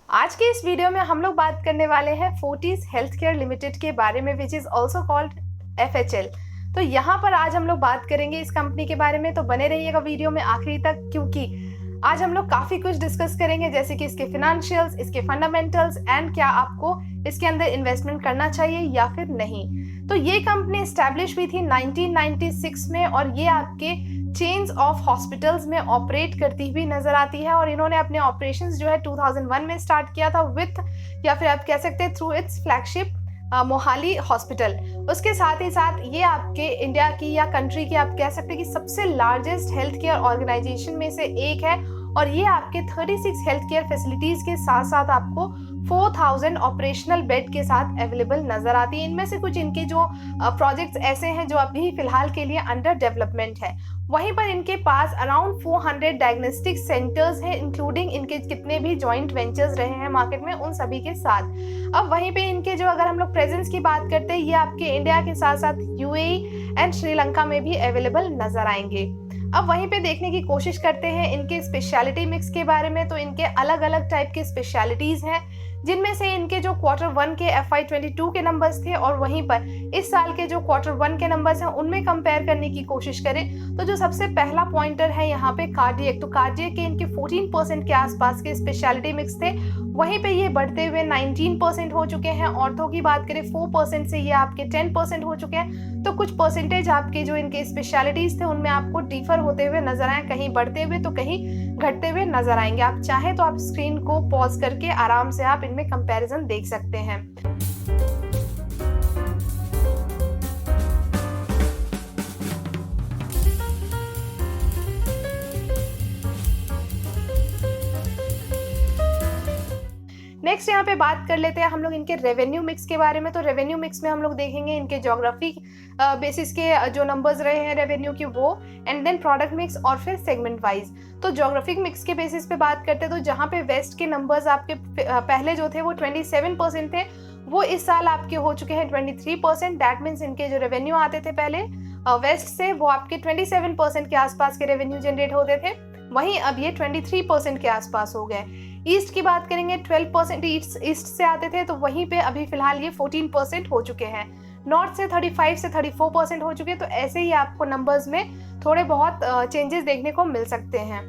आज के इस वीडियो में हम लोग बात करने वाले हैं फोर्टिस हेल्थकेयर लिमिटेड के बारे में, which is also called FHL। तो यहाँ पर आज हम लोग बात करेंगे इस कंपनी के बारे में, तो बने रहिएगा वीडियो में आखिरी तक, क्योंकि आज हम लोग काफी कुछ डिस्कस करेंगे, जैसे कि इसके फाइनेंशियल्स, इसके फंडामेंटल्स एंड क्या आपको इसके अंदर इन्वेस्टमेंट करना चाहिए या फिर नहीं। तो ये कंपनी एस्टैब्लिश हुई थी 1996 में और ये आपके चेन्स ऑफ हॉस्पिटल्स में ऑपरेट करती हुई नजर आती है। और इन्होंने अपने ऑपरेशंस जो है 2001 में स्टार्ट किया था विथ, या फिर आप कह सकते हैं through it's flagship Mohali hospital. उसके साथ ही साथ ये आपके इंडिया की या कंट्री की आप कह सकते हैं कि सबसे लार्जेस्ट हेल्थ केयर ऑर्गेनाइजेशन में से एक है। और ये आपके 36 हेल्थ केयर फैसिलिटीज के साथ साथ आपको 4000 ऑपरेशनल बेड के साथ अवेलेबल नजर आती है। इनमें से कुछ इनके जो प्रोजेक्ट्स ऐसे हैं जो अभी फिलहाल के लिए अंडर डेवलपमेंट है। वहीं पर इनके पास अराउंड 400 डायग्नोस्टिक सेंटर्स हैं, इंक्लूडिंग इनके कितने भी जॉइंट वेंचर्स रहे हैं मार्केट में उन सभी के साथ। अब वहीं पे इनके जो अगर हम लोग प्रेजेंस की बात करते हैं, ये आपके इंडिया के साथ साथ UAE एंड श्रीलंका में भी अवेलेबल नजर आएंगे। अब वहीं पे देखने की कोशिश करते हैं इनके स्पेशलिटी मिक्स के बारे में। तो इनके अलग अलग टाइप के स्पेशलिटीज हैं, जिनमें से इनके जो Q1 के FY22 के नंबर्स थे और वहीं पर इस साल के जो Q1 के नंबर्स हैं उनमें कंपेयर करने की कोशिश करें तो जो सबसे पहला पॉइंटर है यहाँ पे कार्डियक। तो कार्डियक के इनके 14% के आसपास के स्पेशलिटी मिक्स थे, वहीं पे ये बढ़ते हुए 19% हो चुके हैं। ऑर्थो की बात करें 4% से ये आपके 10% हो चुके हैं। तो कुछ परसेंटेज आपके जो इनके स्पेशलिटीज थे उनमें आपको डिफर होते हुए नजर आए, कहीं बढ़ते हुए तो कहीं घटते हुए नजर आएंगे। आप चाहें तो आप स्क्रीन को पॉज करके आराम से आप इनमें कंपैरिजन देख सकते हैं। नेक्स्ट यहाँ पे बात कर लेते हैं हम लोग इनके रेवेन्यू मिक्स के बारे में। तो रेवेन्यू मिक्स में हम लोग देखेंगे इनके ज्योग्राफी बेसिस के जो नंबर्स रहे हैं रेवेन्यू की वो, एंड देन प्रोडक्ट मिक्स और फिर सेगमेंट वाइज। तो ज्योग्राफिक मिक्स के बेसिस पे बात करते हैं तो जहाँ पे वेस्ट के नंबर्स आपके पहले जो थे वो 27% थे, वो इस साल आपके हो चुके हैं 23%। दैट मीन्स इनके जो रेवेन्यू आते थे पहले वेस्ट से वो आपके 27% के आसपास के रेवेन्यू जनरेट होते थे, वहीं अब ये 23% के आसपास हो गए। ईस्ट की बात करेंगे 12% ईस्ट से आते थे, तो वहीं पे अभी फिलहाल ये 14% हो चुके हैं। नॉर्थ से 35 से 34% हो चुके हैं। तो ऐसे ही आपको नंबर्स में थोड़े बहुत चेंजेस देखने को मिल सकते हैं।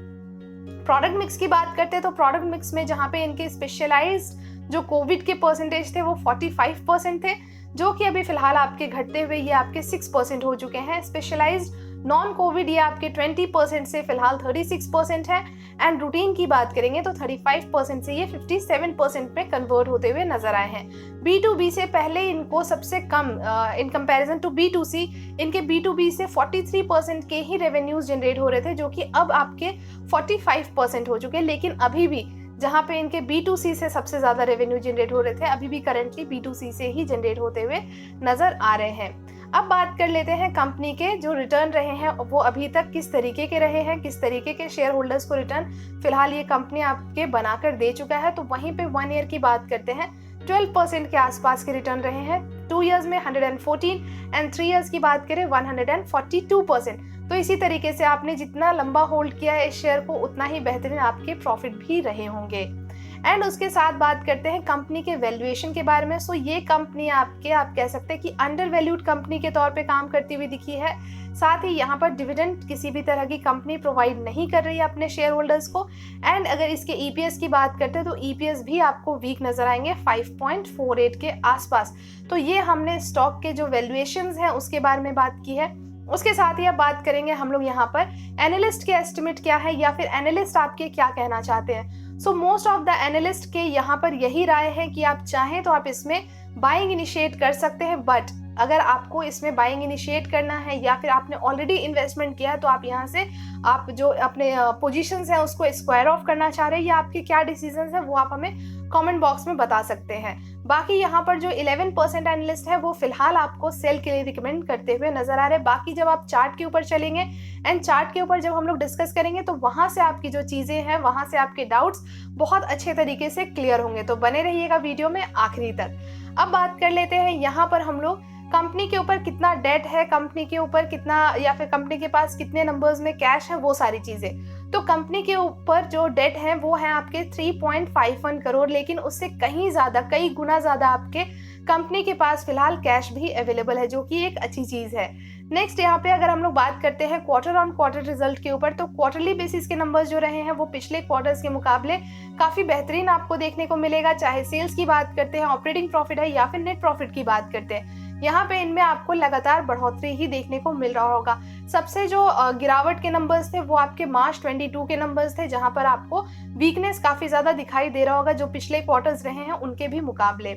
प्रोडक्ट मिक्स की बात करते हैं तो प्रोडक्ट मिक्स में जहाँ पे इनके स्पेशलाइज्ड जो कोविड के परसेंटेज थे वो 45% थे, जो कि अभी फिलहाल आपके घटते हुए ये आपके 6% हो चुके हैं। स्पेशलाइज्ड नॉन कोविड ये आपके 20% से फिलहाल 36% है। एंड रूटीन की बात करेंगे तो 35% से ये 57% में कन्वर्ट होते हुए नजर आए हैं। B2B से पहले इनको सबसे कम इन कंपैरिजन टू B2C इनके B2B से 43% के ही रेवेन्यूज जनरेट हो रहे थे, जो कि अब आपके 45% हो चुके हैं। लेकिन अभी भी जहाँ पे इनके B2C से सबसे ज्यादा रेवेन्यू जनरेट हो रहे थे, अभी भी करंटली B2C से ही जनरेट होते हुए नजर आ रहे हैं। अब बात कर लेते हैं कंपनी के जो रिटर्न रहे हैं वो अभी तक किस तरीके के रहे हैं, किस तरीके के शेयर होल्डर्स को रिटर्न फिलहाल ये कंपनी आपके बनाकर दे चुका है। तो वहीं पे 1 ईयर की बात करते हैं 12% के आसपास के रिटर्न रहे हैं, 2 इयर्स में 114 एंड 3 इयर्स की बात करें 142%। तो इसी तरीके से आपने जितना लंबा होल्ड किया है इस शेयर को उतना ही बेहतरीन आपके प्रॉफिट भी रहे होंगे। एंड उसके साथ बात करते हैं कंपनी के वैल्यूएशन के बारे में। सो ये कंपनी आपके आप कह सकते हैं कि अंडर वैल्यूड कंपनी के तौर पे काम करती हुई दिखी है। साथ ही यहाँ पर डिविडेंड किसी भी तरह की कंपनी प्रोवाइड नहीं कर रही है अपने शेयर होल्डर्स को। एंड अगर इसके EPS की बात करते हैं तो EPS भी आपको वीक नजर आएंगे 5.48 के आसपास। तो ये हमने स्टॉक के जो वैल्यूएशंस हैं उसके बारे में बात की है। उसके साथ ही अब बात करेंगे हम लोग यहाँ पर एनालिस्ट के एस्टिमेट क्या है या फिर एनालिस्ट आपके क्या कहना चाहते हैं। So most of the analyst के यहाँ पर यही राय है कि आप चाहें तो आप इसमें बाइंग इनिशिएट कर सकते हैं, बट अगर आपको इसमें बाइंग इनिशिएट करना है या फिर आपने ऑलरेडी इन्वेस्टमेंट किया है तो आप यहाँ से आप जो अपने पोजीशंस हैं उसको स्क्वायर ऑफ करना चाह रहे हैं या आपके क्या डिसीजंस हैं वो आप हमें कमेंट बॉक्स में बता सकते हैं। बाकी यहाँ पर जो 11% एनालिस्ट है वो फिलहाल आपको सेल के लिए रिकमेंड करते हुए नजर आ रहे हैं। बाकी जब आप चार्ट के ऊपर चलेंगे एंड चार्ट के ऊपर जब हम लोग डिस्कस करेंगे तो वहां से आपकी जो चीजें हैं वहां से आपके डाउट्स बहुत अच्छे तरीके से क्लियर होंगे। तो बने रहिएगा वीडियो में आखिरी तक। अब बात कर लेते हैं यहाँ पर हम लोग कंपनी के ऊपर कितना डेट है, कंपनी के ऊपर कितना या फिर कंपनी के पास कितने नंबर्स में कैश है, वो सारी चीजें। तो कंपनी के ऊपर जो डेट है वो है आपके 3.51 करोड़, लेकिन उससे कहीं ज़्यादा, कई गुना ज़्यादा आपके कंपनी के पास फिलहाल कैश भी अवेलेबल है, जो कि एक अच्छी चीज़ है। नेक्स्ट यहाँ पे अगर हम लोग बात करते हैं क्वार्टर ऑन क्वार्टर रिजल्ट के ऊपर, तो क्वार्टरली बेसिस के नंबर्स जो रहे हैं वो पिछले क्वार्टर्स के मुकाबले काफ़ी बेहतरीन आपको देखने को मिलेगा। चाहे सेल्स की बात करते हैं, ऑपरेटिंग प्रॉफिट है या फिर नेट प्रॉफिट की बात करते हैं, यहाँ पे इनमें आपको लगातार बढ़ोतरी ही देखने को मिल रहा होगा। सबसे जो गिरावट के नंबर्स थे वो आपके मार्च 22 के नंबर्स थे, जहां पर आपको वीकनेस काफी ज्यादा दिखाई दे रहा होगा जो पिछले क्वार्टर्स रहे हैं उनके भी मुकाबले।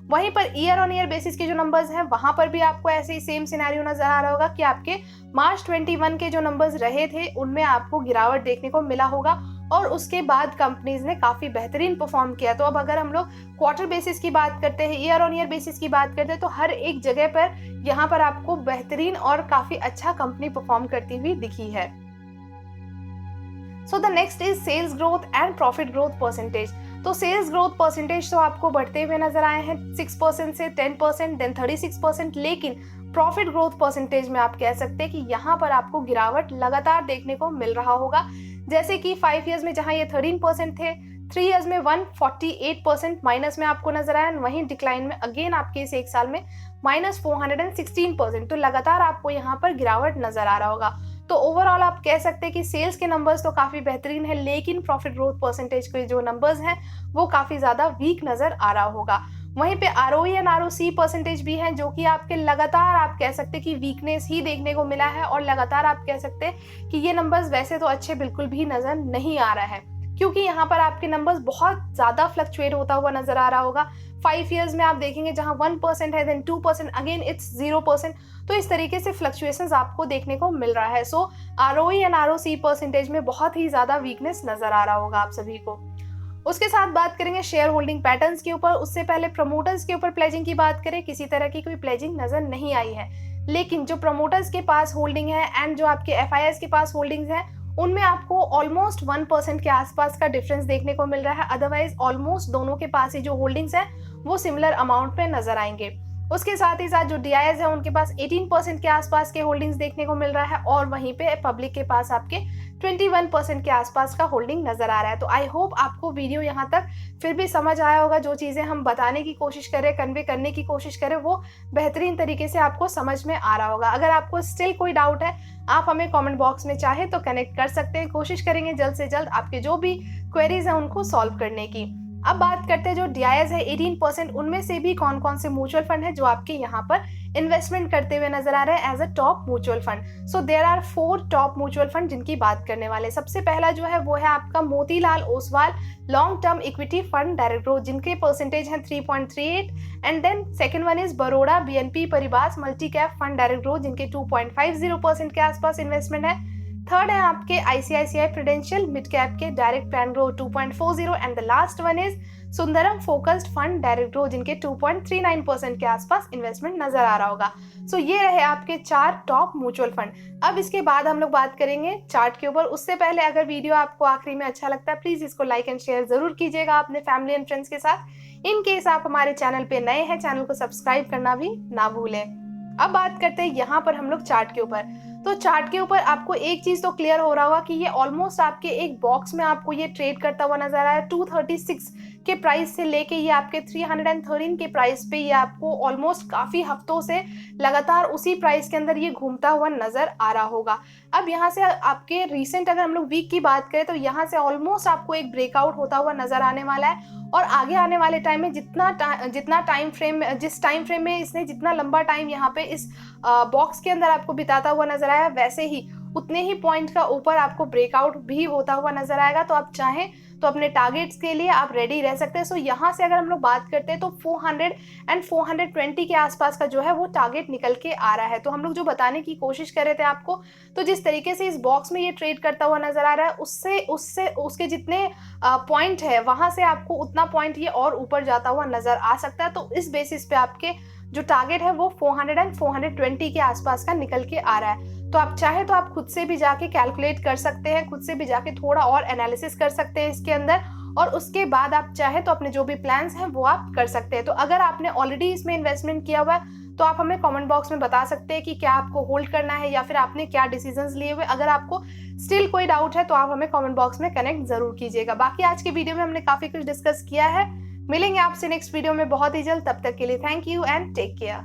वहीं per year on year basis के जो नंबर्स हैं वहां पर भी आपको ऐसे ही सेम सिनेरियो नजर आ रहा होगा कि आपके मार्च 21 के जो नंबर्स रहे थे उनमें आपको गिरावट देखने को मिला होगा, और उसके बाद कंपनीज ने काफी बेहतरीन परफॉर्म किया। तो अब अगर हम लोग क्वार्टर बेसिस की बात करते हैं, ईयर ऑन ईयर बेसिस की बात करते हैं, तो हर एक जगह पर यहाँ पर आपको बेहतरीन और काफी अच्छा कंपनी परफॉर्म करती हुई दिखी है। So the next is sales growth and profit growth percentage. तो सेल्स ग्रोथ परसेंटेज तो आपको बढ़ते हुए नजर आए हैं 6% से 10%, देन 36%, लेकिन प्रॉफिट ग्रोथ परसेंटेज में आप कह सकते हैं कि यहाँ पर आपको गिरावट लगातार देखने को मिल रहा होगा। जैसे कि 5 ईयर्स में जहां ये 13% थे, 3 ईयर्स में 148% माइनस में आपको नजर आया, वहीं डिक्लाइन में अगेन आपके इस एक साल में -416%। तो लगातार आपको यहाँ पर गिरावट नजर आ रहा होगा। तो ओवरऑल आप कह सकते हैं कि सेल्स के नंबर्स तो काफी बेहतरीन है, लेकिन प्रॉफिट ग्रोथ परसेंटेज के जो नंबर्स हैं वो काफी ज्यादा वीक नजर आ रहा होगा। वहीं पे ROE एंड ROC परसेंटेज भी है, जो कि आपके लगातार आप कह सकते हैं कि वीकनेस ही देखने को मिला है, और लगातार आप कह सकते हैं कि ये नंबर्स वैसे तो अच्छे बिल्कुल भी नजर नहीं आ रहा है, क्योंकि यहाँ पर आपके नंबर्स बहुत ज्यादा फ्लक्चुएट होता हुआ नजर आ रहा होगा। 5 ईयर्स में आप देखेंगे जहां 1% है, देन 2%, अगेन इट्स 0%। तो इस तरीके से फ्लक्चुएशंस आपको देखने को मिल रहा है। सो ROE एंड ROC परसेंटेज में बहुत ही ज्यादा वीकनेस नजर आ रहा होगा आप सभी को। उसके साथ बात करेंगे शेयर होल्डिंग पैटर्न्स के ऊपर। उससे पहले प्रमोटर्स के ऊपर प्लेजिंग की बात करें, किसी तरह की कोई प्लेजिंग नजर नहीं आई है, लेकिन जो प्रमोटर्स के पास होल्डिंग है एंड जो आपके FIIs के पास होल्डिंग्स है उनमें आपको ऑलमोस्ट 1% के आसपास का डिफरेंस देखने को मिल रहा है। अदरवाइज ऑलमोस्ट दोनों के पास ही जो होल्डिंग्स है वो सिमिलर अमाउंट पे नजर आएंगे। उसके साथ ही साथ जो DIs है उनके पास 18% के आसपास के होल्डिंग्स देखने को मिल रहा है, और वहीं पे पब्लिक के पास आपके 21% के आसपास का होल्डिंग नजर आ रहा है। तो आई होप आपको वीडियो यहाँ तक फिर भी समझ आया होगा। जो चीजें हम बताने की कोशिश करें, कन्वे करने की कोशिश करें, वो बेहतरीन तरीके से आपको समझ में आ रहा होगा। अगर आपको स्टिल कोई डाउट है, आप हमें कमेंट बॉक्स में चाहे तो कनेक्ट कर सकते हैं। कोशिश करेंगे जल्द से जल्द आपके जो भी क्वेरीज हैं उनको सॉल्व करने की। अब बात करते हैं जो DIs है 18%, उनमें से भी कौन कौन से म्यूचुअल फंड है जो आपके यहाँ पर इन्वेस्टमेंट करते हुए नजर आ रहे हैं as a top mutual fund. So there are 4 top mutual fund जिनकी बात करने वाले। सबसे पहला जो है वो है आपका Motilal Oswal long term equity fund direct growth, जिनके परसेंटेज है 3.38, and then second one is Baroda BNP परिवार multi cap fund direct growth, जिनके 2.50% के आसपास इन्वेस्टमेंट है। थर्ड है आपके ICICI प्रूडेंशियल मिड कैप के direct plan growth 2.40, and the last one is Sundaram focused fund direct growth, जिनके 2.39% के आसपास इन्वेस्टमेंट नजर आ रहा होगा। सो ये रहे आपके 4 टॉप म्यूचुअल फंड। अब इसके बाद हम लोग बात करेंगे चार्ट के ऊपर। उससे पहले अगर वीडियो आपको आखिरी में अच्छा लगता है, प्लीज इसको लाइक एंड शेयर जरूर कीजिएगा अपने फैमिली एंड फ्रेंड्स के साथ। इन केस आप हमारे चैनल पे नए हैं, चैनल को सब्सक्राइब करना भी ना भूलें। अब बात करते हैं यहाँ पर हम लोग चार्ट के ऊपर। तो चार्ट के ऊपर आपको एक चीज तो क्लियर हो रहा होगा कि ये ऑलमोस्ट आपके एक बॉक्स में आपको ये ट्रेड करता हुआ नजर आ रहा है। 236 के प्राइस से लेके ये आपके 313 के प्राइस पे ये आपको ऑलमोस्ट काफी हफ्तों से लगातार उसी प्राइस के अंदर ये घूमता हुआ नजर आ रहा होगा। अब यहाँ से आपके रिसेंट अगर हम लोग वीक की बात करें तो यहाँ से ऑलमोस्ट आपको एक ब्रेकआउट होता हुआ नजर आने वाला है, और आगे आने वाले टाइम में जितना टाइम फ्रेम जिस टाइम फ्रेम में इसने जितना लंबा टाइम यहाँ पे इस बॉक्स के अंदर आपको बिताता हुआ नजर आया, वैसे ही उतने ही पॉइंट का ऊपर आपको ब्रेकआउट भी होता हुआ नजर आएगा। तो आप चाहें तो अपने टारगेट्स के लिए आप रेडी रह सकते हैं। सो यहाँ से अगर हम लोग बात करते हैं तो 400 एंड 420 के आसपास का जो है वो टारगेट निकल के आ रहा है। तो हम लोग जो बताने की कोशिश कर रहे थे आपको, तो जिस तरीके से इस बॉक्स में ये ट्रेड करता हुआ नजर आ रहा है, उसके जितने पॉइंट है वहां से आपको उतना पॉइंट ये और ऊपर जाता हुआ नजर आ सकता है। तो इस बेसिस पे आपके जो टारगेट है वो 400 एंड 420 के आसपास का निकल के आ रहा है। तो आप चाहे तो आप खुद से भी जाके कैलकुलेट कर सकते हैं, खुद से भी जाके थोड़ा और एनालिसिस कर सकते हैं इसके अंदर, और उसके बाद आप चाहे तो अपने जो भी प्लान्स हैं वो आप कर सकते हैं। तो अगर आपने ऑलरेडी इसमें इन्वेस्टमेंट किया हुआ है तो आप हमें कमेंट बॉक्स में बता सकते हैं कि क्या आपको होल्ड करना है या फिर आपने क्या डिसीजंस लिए हुए। अगर आपको स्टिल कोई डाउट है तो आप हमें कमेंट बॉक्स में कनेक्ट जरूर कीजिएगा। बाकी आज के वीडियो में हमने काफी कुछ डिस्कस किया है। मिलेंगे आपसे नेक्स्ट वीडियो में बहुत ही जल्द। तब तक के लिए thank you and take care.